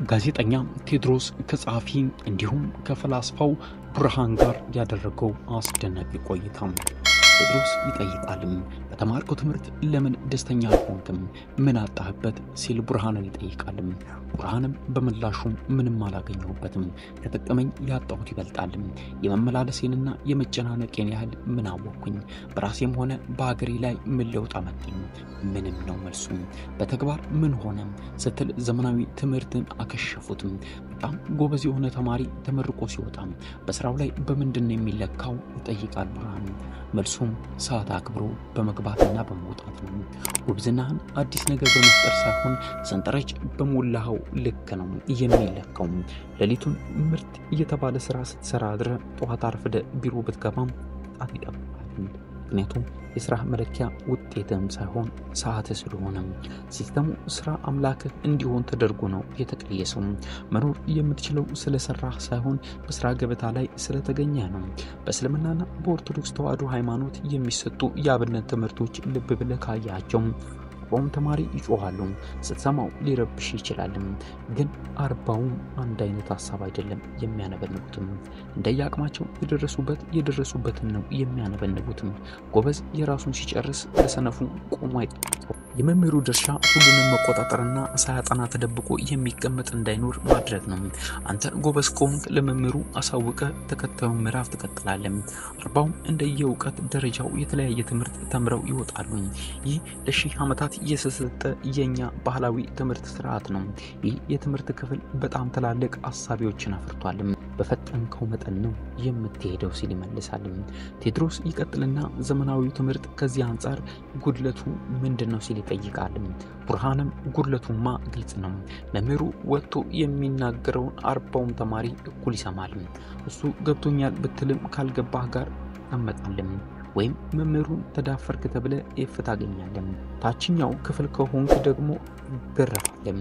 ጋዜጠኛ ቴድሮስ ከጸሐፊ እንዲሁም ከፈላስፋው ብርሃን ጋር ያደረገው አስደናቂ ቆይታ። ቴድሮስ ይጠይቃል፣ በተማርከው ትምህርት ለምን ደስተኛ አልሆንክም? ምን አጣህበት? ሲል ብርሃንን ይጠይቃል። ብርሃንም በምላሹ ምንም አላገኘሁበትም፣ ከጠቀመኝ ያጣሁት ይበልጣል። የመመላለሴንና የመጨናነቄን ያህል ምን አወቅኩኝ? በራሴም ሆነ በአገሬ ላይ ምን ለውጥ አመጣኝ? ምንም ነው መልሱ። በተግባር ምን ሆነ ስትል ዘመናዊ ትምህርትን አከሸፉት። በጣም ጎበዝ የሆነ ተማሪ ተመርቆ ሲወጣ በስራው ላይ በምንድን ነው የሚለካው? ይጠይቃል ብርሃን። መልሱም ሰዓት አክብሮ በመግባትና በመውጣት ነው። ጉብዝናህን አዲስ ነገር በመፍጠር ሳይሆን ሰንጠረዥ በሞላኸው ልክ ነው የሚለካው። ሌሊቱን ምርት እየተባለ ስራ ስትሰራ አድረህ ጠዋት አርፍደ ቢሮ ብትገባም ጣት ይጠብቃል። ምክንያቱም የስራ መለኪያ ውጤትም ሳይሆን ሰዓት ስለሆነ ሲስተሙ ስራ አምላክህ እንዲሆን ተደርጎ ነው የተቀየሰው። መኖር የምትችለው ስለሰራህ ሳይሆን በስራ ገበታ ላይ ስለተገኘ ነው። በእስልምናና በኦርቶዶክስ ተዋሕዶ ሃይማኖት የሚሰጡ የአብነት ትምህርቶች ልብ ብለህ ካያቸው ቆም ተማሪ ይጮሃሉ፣ ስትሰማው ሊረብሽ ይችላል። ግን 40ው አንድ አይነት ሐሳብ አይደለም የሚያነበንቡትም። እንደያቅማቸው የደረሱበትን ነው የሚያነበንቡትም። ጎበዝ የራሱን ሲጨርስ ለሰነፉ ቆሞ አይጠብቅም። የመምህሩ ድርሻ ሁሉንም መቆጣጠርና ሳያጠና ተደብቆ የሚቀመጥ እንዳይኖር ማድረግ ነው። አንተ ጎበዝ ከሆንክ ለመምህሩ አሳውቀ ተከታዩን ምዕራፍ ትቀጥላለህ። 40ው እንደየእውቀት ደረጃው የተለያየ ትምህርት ተምረው ይወጣሉ። ይህ ለሺህ ዓመታት የሰሰጠ የኛ ባህላዊ ትምህርት ስርዓት ነው። ይህ የትምህርት ክፍል በጣም ተላልቅ ሐሳቢዎችን አፍርቷል። በፈጠንከው መጠን ነው የምትሄደው ሲል ይመልሳል። ቴድሮስ ይቀጥልና ዘመናዊ ትምህርት ከዚህ አንፃር ጉድለቱ ምንድነው ሲል ይጠይቃል። ብርሃንም ጉድለቱማ ግልጽ ነው። መምህሩ ወጥቶ የሚናገረውን 40ው ተማሪ እኩል ይሰማል። እሱ ገብቶኛል ብትልም ካልገባህ ጋር ተመጣለም ወይም መምህሩን ተዳፈርክ ተብለ ኤፍ ታገኛለህ። ታችኛው ክፍል ከሆንክ ደግሞ ገረፋለም።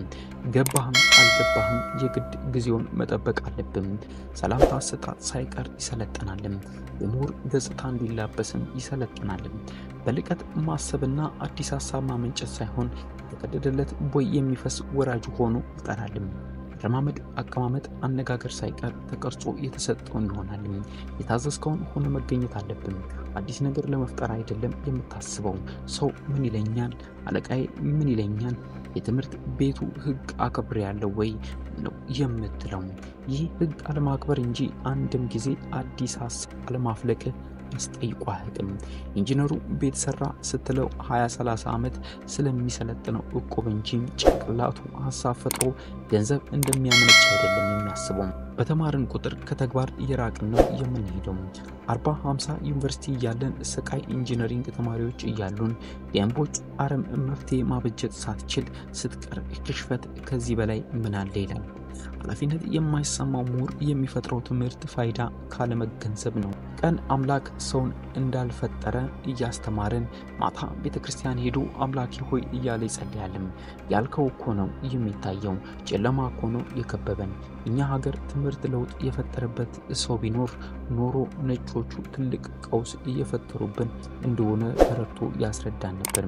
ገባህም አልገባህም የግድ ጊዜውን መጠበቅ አለብን። ሰላምታ አሰጣጥ ሳይቀር ይሰለጠናል። የምሁር ገጽታ እንዲላበስም ይሰለጥናል። በልቀት ማሰብና አዲስ ሐሳብ ማመንጨት ሳይሆን የተቀደደለት ቦይ የሚፈስ ወራጅ ሆኖ ይቀራል። ረማመድ አቀማመጥ አነጋገር ሳይቀር ተቀርጾ የተሰጠውን ይሆናል። የታዘዝከውን ሆነ መገኘት አለብን። አዲስ ነገር ለመፍጠር አይደለም የምታስበው። ሰው ምን ይለኛል፣ አለቃዬ ምን ይለኛል፣ የትምህርት ቤቱ ህግ አክብር ያለው ወይ ነው የምትለው። ይህ ህግ አለማክበር እንጂ አንድም ጊዜ አዲስ ሐሳብ አለማፍለቅ ያስጠይቋህም። ኢንጂነሩ ቤት ሰራ ስትለው 20-30 ዓመት ስለሚሰለጥነው እቁብ እንጂ ጭንቅላቱ ሐሳብ ፈጥሮ ገንዘብ እንደሚያመነጭ አይደለም የሚያስበው። በተማርን ቁጥር ከተግባር እየራቅን ነው የምንሄደው። 40-50 ዩኒቨርሲቲ እያለን ስቃይ ኢንጂነሪንግ ተማሪዎች እያሉን ደንቦች አረም መፍትሄ ማበጀት ሳትችል ስትቀር ክሽፈት ከዚህ በላይ ምን አለ ይላል። ኃላፊነት የማይሰማው ምሁር የሚፈጥረው ትምህርት ፋይዳ ካለመገንዘብ ነው። ቀን አምላክ ሰውን እንዳልፈጠረ እያስተማረን ማታ ቤተክርስቲያን ሄዶ አምላኬ ሆይ እያለ ይጸልያል። ያልከው እኮ ነው የሚታየው፣ ጨለማ እኮ ነው የከበበን። እኛ ሀገር ትምህርት ለውጥ የፈጠረበት ሰው ቢኖር ኖሮ ነጮቹ ትልቅ ቀውስ እየፈጠሩብን እንደሆነ ተረድቶ ያስረዳን ነበር።